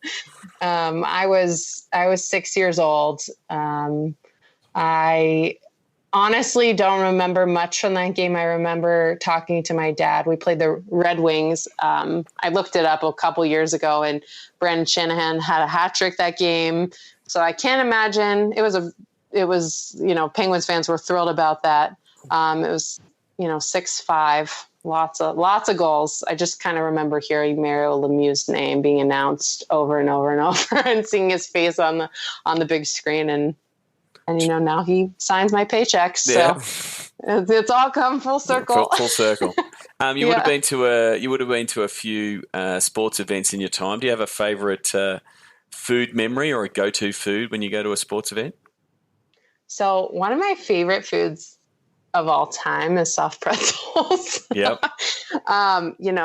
I was 6 years old. I honestly don't remember much from that game. I remember talking to my dad. We played the Red Wings. I looked it up a couple years ago, and Brandon Shanahan had a hat trick that game. So I can't imagine it was, Penguins fans were thrilled about that. It was, 6-5, lots of goals. I just kind of remember hearing Mario Lemieux's name being announced over and over and over and seeing his face on the big screen. And now he signs my paychecks. So it's all come full circle. Full circle. You would have been to a few sports events in your time. Do you have a favorite food memory or a go-to food when you go to a sports event? So one of my favorite foods of all time is soft pretzels. Yep.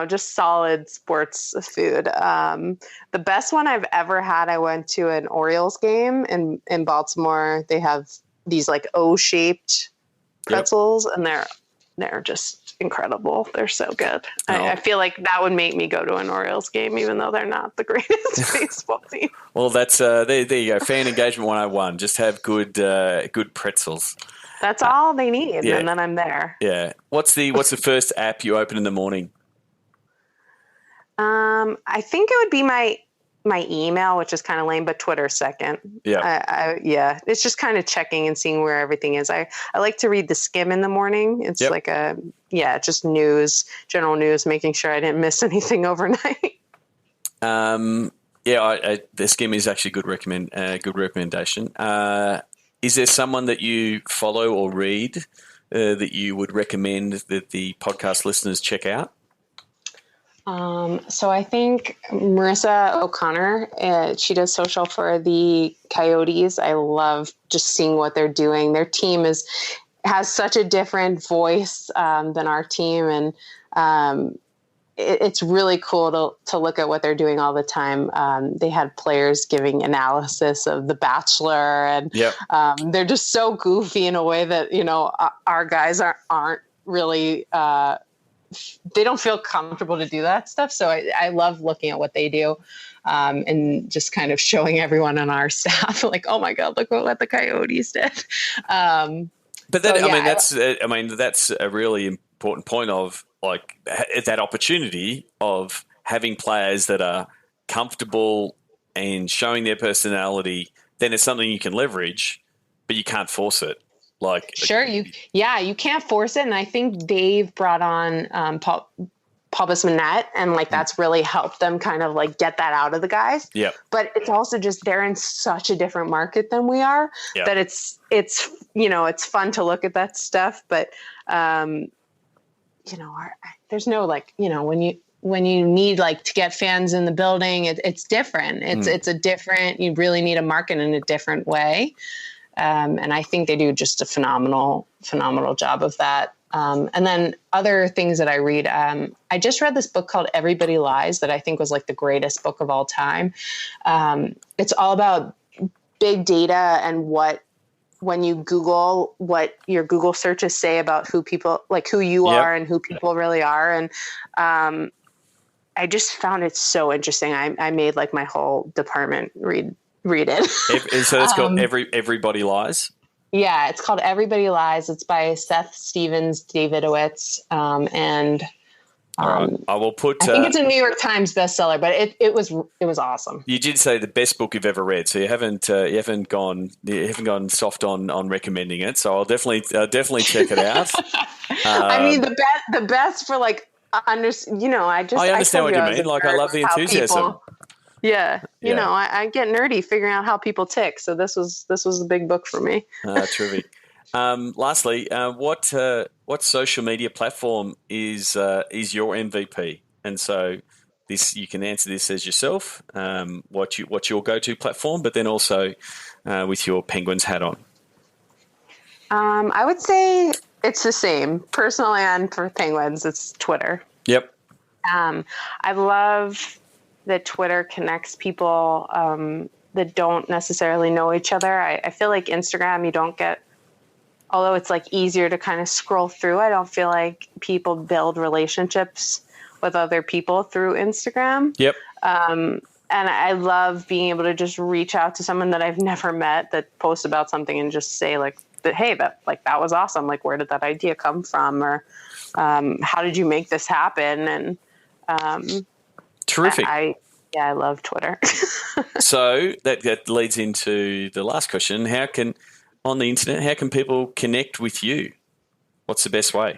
Just solid sports food. The best one I've ever had, I went to an Orioles game in Baltimore. They have these like O-shaped pretzels, and they're just incredible. They're so good. I feel like that would make me go to an Orioles game, even though they're not the greatest baseball team. Well, that's there you go. Fan engagement 101. Just have good pretzels. That's all they need, and then I'm there. Yeah. What's the first app you open in the morning? I think it would be my email, which is kind of lame, but Twitter second. Yeah. It's just kind of checking and seeing where everything is. I like to read the Skim in the morning. It's like just news, general news, making sure I didn't miss anything overnight. The Skim is actually good recommendation. Is there someone that you follow or read that you would recommend that the podcast listeners check out? So I think Marissa O'Connor, she does social for the Coyotes. I love just seeing what they're doing. Their team has such a different voice than our team. And it's really cool to look at what they're doing all the time. They had players giving analysis of The Bachelor, and they're just so goofy in a way that, our guys aren't really, they don't feel comfortable to do that stuff. So I love looking at what they do, and just kind of showing everyone on our staff like, oh my God, look what the Coyotes did. But that's a really important point of like that opportunity of having players that are comfortable and showing their personality. Then it's something you can leverage, but you can't force it. You can't force it. And I think Dave brought on Paul Bissonnette, and like that's really helped them kind of like get that out of the guys. Yeah. But it's also just they're in such a different market than we are that it's fun to look at that stuff. But there's no like, when you need like to get fans in the building, it's different. It's a different, you really need to market in a different way. And I think they do just a phenomenal job of that. And then other things that I read, I just read this book called Everybody Lies that I think was like the greatest book of all time. It's all about big data and when you Google, what your Google searches say about who people, like who you are and who people really are. And I just found it so interesting. I made like my whole department read it. So it's called Everybody Lies? Yeah, it's called Everybody Lies. It's by Seth Stevens Davidowitz. And I will put. I think it's a New York Times bestseller, but it was awesome. You did say the best book you've ever read, so you haven't gone soft on recommending it. So I'll definitely check it out. I mean, the best for like I understand what you mean. Like I love the enthusiasm. I get nerdy figuring out how people tick. So this was a big book for me. Terrific. Lastly, what social media platform is your MVP? And so this, you can answer this as yourself. What's your go-to platform, but then also with your Penguins hat on. I would say it's the same. Personally, and for Penguins, it's Twitter. Yep. I love that Twitter connects people that don't necessarily know each other. I feel like Instagram, you don't get, although it's like easier to kind of scroll through, I don't feel like people build relationships with other people through Instagram. Yep. And I love being able to just reach out to someone that I've never met that posts about something and just say like, hey, that was awesome. Like, where did that idea come from? Or how did you make this happen? And terrific. I love Twitter. So that leads into the last question. On the internet, how can people connect with you? What's the best way?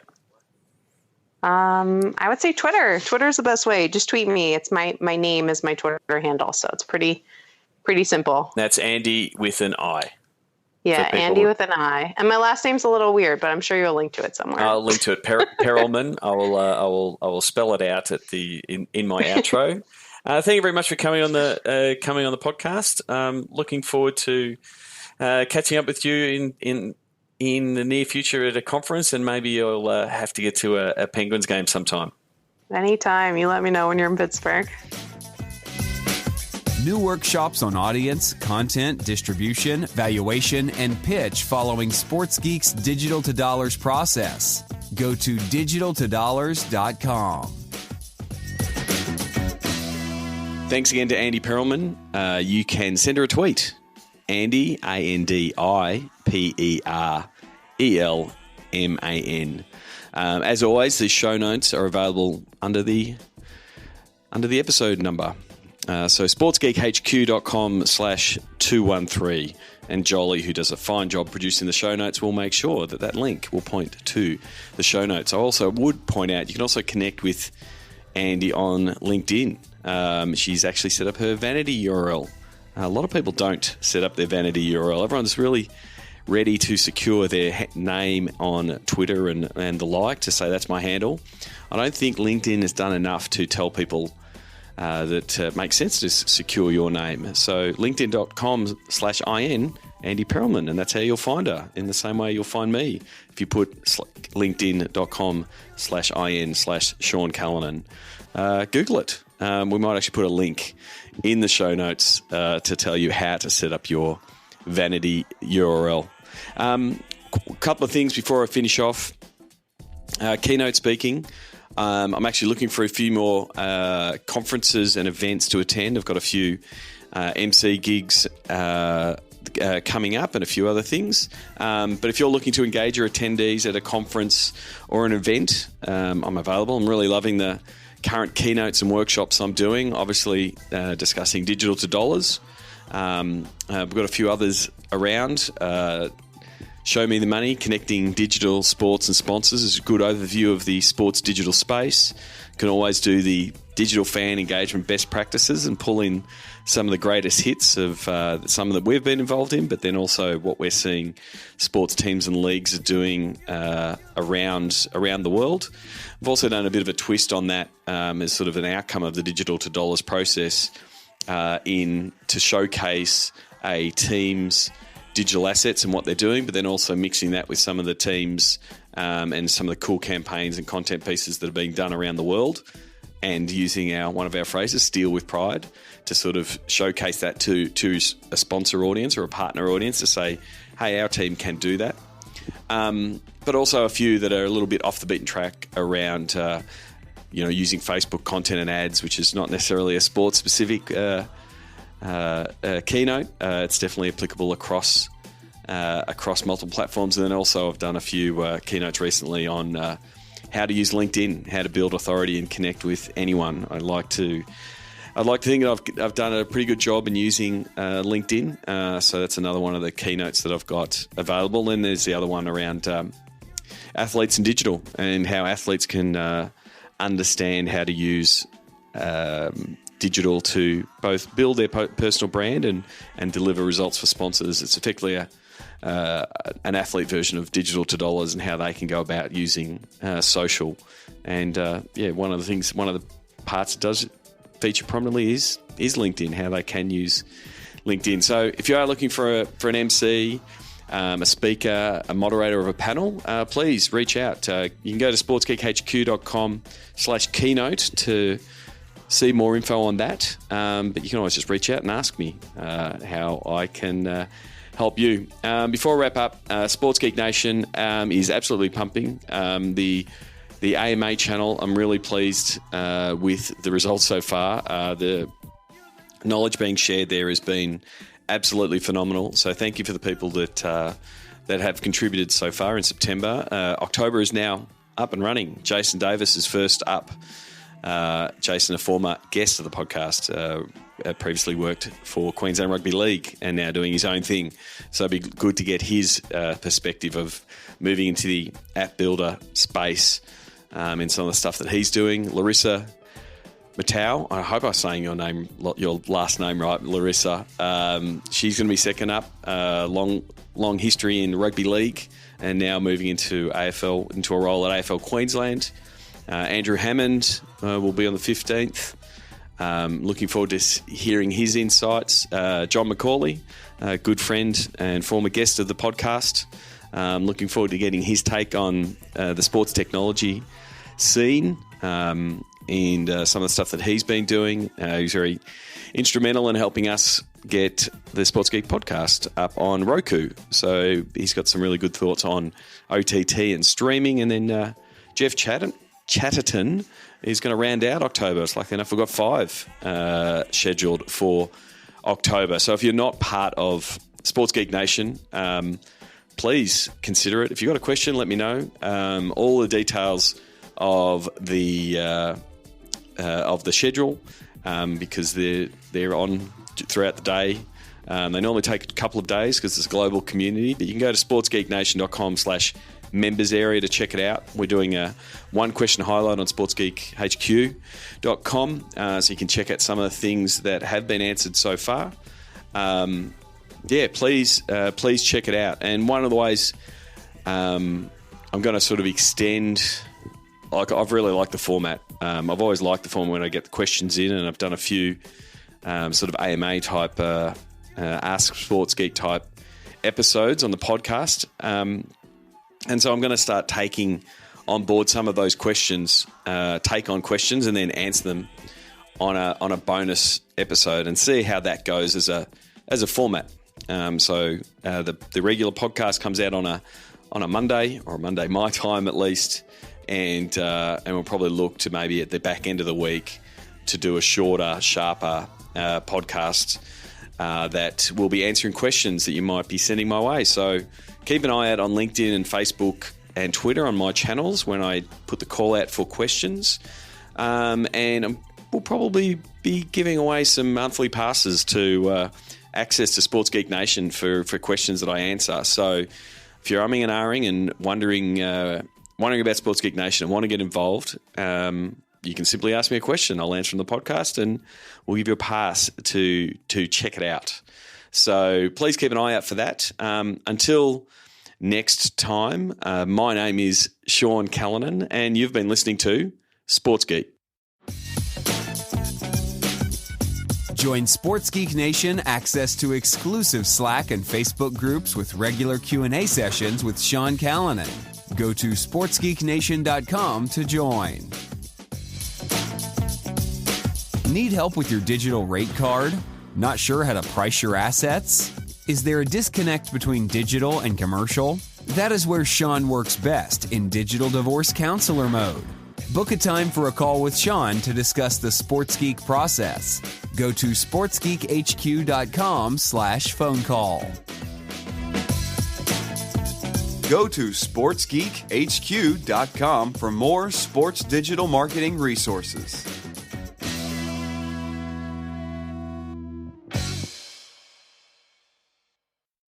I would say Twitter. Twitter's the best way. Just tweet me. It's my name is my Twitter handle. So it's pretty simple. That's Andi with an I. Yeah, Andi with an I. And my last name's a little weird, but I'm sure you'll link to it somewhere. I'll link to it. Perelman. I will spell it out at in my outro. Thank you very much for coming on the podcast. Looking forward to catching up with you in the near future at a conference, and maybe you'll have to get to a Penguins game sometime. Anytime. You let me know when you're in Pittsburgh. New workshops on audience, content, distribution, valuation, and pitch following Sports Geek's Digital to Dollars process. Go to digitaltodollars.com. Thanks again to Andi Perelman. You can send her a tweet. Andi, ANDI, Perelman. As always, the show notes are available under the episode number. So sportsgeekhq.com/213. And Jolie, who does a fine job producing the show notes, will make sure that link will point to the show notes. I also would point out you can also connect with Andi on LinkedIn. She's actually set up her vanity URL. A lot of people don't set up their vanity URL. Everyone's really ready to secure their name on Twitter and the like, to say that's my handle. I don't think LinkedIn has done enough to tell people that makes sense to secure your name. So linkedin.com/IN Andi Perelman, and that's how you'll find her, in the same way you'll find me if you put linkedin.com/in/Sean Callanan. Google it. We might actually put a link in the show notes to tell you how to set up your vanity URL. A couple of things before I finish off. Keynote speaking. I'm actually looking for a few more conferences and events to attend. I've got a few MC gigs coming up and a few other things. But if you're looking to engage your attendees at a conference or an event, I'm available. I'm really loving the current keynotes and workshops I'm doing, obviously discussing digital to dollars. We've got a few others around. Show Me the Money, Connecting Digital Sports and Sponsors is a good overview of the sports digital space. You can always do the digital fan engagement best practices and pull in some of the greatest hits of some that we've been involved in, but then also what we're seeing sports teams and leagues are doing around the world. I've also done a bit of a twist on that as sort of an outcome of the digital to dollars process to showcase a team's digital assets and what they're doing, but then also mixing that with some of the teams and some of the cool campaigns and content pieces that are being done around the world, and using one of our phrases, steal with pride, to sort of showcase that to a sponsor audience or a partner audience to say, hey, our team can do that. But also a few that are a little bit off the beaten track around using Facebook content and ads, which is not necessarily a sports specific keynote. It's definitely applicable across multiple platforms. And then also I've done a few keynotes recently on how to use LinkedIn, how to build authority and connect with anyone. I'd like to think that I've done a pretty good job in using LinkedIn. So that's another one of the keynotes that I've got available. Then there's the other one around athletes and digital, and how athletes can understand how to use digital to both build their personal brand and deliver results for sponsors. It's effectively an athlete version of digital to dollars, and how they can go about using social. And one of the parts it does feature prominently is LinkedIn, how they can use LinkedIn. So if you are looking for an MC, a speaker, a moderator of a panel, please reach out. You can go to sportsgeekhq.com/keynote to see more info on that. But you can always just reach out and ask me how I can help you. Before I wrap up, Sports Geek Nation is absolutely pumping. The AMA channel, I'm really pleased with the results so far. The knowledge being shared there has been absolutely phenomenal. So thank you for the people that have contributed so far in September. October is now up and running. Jason Davis is first up. Jason, a former guest of the podcast, previously worked for Queensland Rugby League and now doing his own thing. So it'd be good to get his perspective of moving into the app builder space and some of the stuff that he's doing. Larissa Matau, I hope I'm saying your last name right, Larissa. She's going to be second up. Long history in rugby league, and now moving into AFL, into a role at AFL Queensland. Andrew Hammond will be on the 15th. Looking forward to hearing his insights. John McCauley, a good friend and former guest of the podcast. Looking forward to getting his take on the sports technology scene and some of the stuff that he's been doing. He's very instrumental in helping us get the Sports Geek podcast up on Roku. So he's got some really good thoughts on OTT and streaming. And then Jeff Chatterton is going to round out October. It's lucky enough we've got 5 scheduled for October. So if you're not part of Sports Geek Nation, please consider it. If you've got a question, let me know. All the details of the schedule, because they're on throughout the day. They normally take a couple of days because it's a global community, but you can go to sportsgeeknation.com/members area to check it out. We're doing a one question highlight on sportsgeekhq.com, so you can check out some of the things that have been answered so far. Please check it out. And one of the ways I'm going to sort of extend, I've really liked the format. I've always liked the format when I get the questions in, and I've done a few sort of AMA type, Ask Sports Geek type episodes on the podcast. And so I'm going to start taking on board some of those questions, take on questions and then answer them on a bonus episode and see how that goes as a format. So the regular podcast comes out on a Monday, or a Monday my time at least, and we'll probably look to maybe at the back end of the week to do a shorter, sharper podcast that will be answering questions that you might be sending my way. So keep an eye out on LinkedIn and Facebook and Twitter on my channels when I put the call out for questions. And we'll probably be giving away some monthly passes to access to Sports Geek Nation for questions that I answer. So if you're umming and ahhing and wondering about Sports Geek Nation and want to get involved, you can simply ask me a question. I'll answer on the podcast and we'll give you a pass to check it out. So please keep an eye out for that. Until next time, my name is Sean Callanan and you've been listening to Sports Geek. Join Sports Geek Nation access to exclusive Slack and Facebook groups with regular Q&A sessions with Sean Callanan. Go to sportsgeeknation.com to join. Need help with your digital rate card? Not sure how to price your assets? Is there a disconnect between digital and commercial? That is where Sean works best, in digital divorce counselor mode. Book a time for a call with Sean to discuss the Sports Geek process. Go to sportsgeekhq.com/phone call. Go to sportsgeekhq.com for more sports digital marketing resources.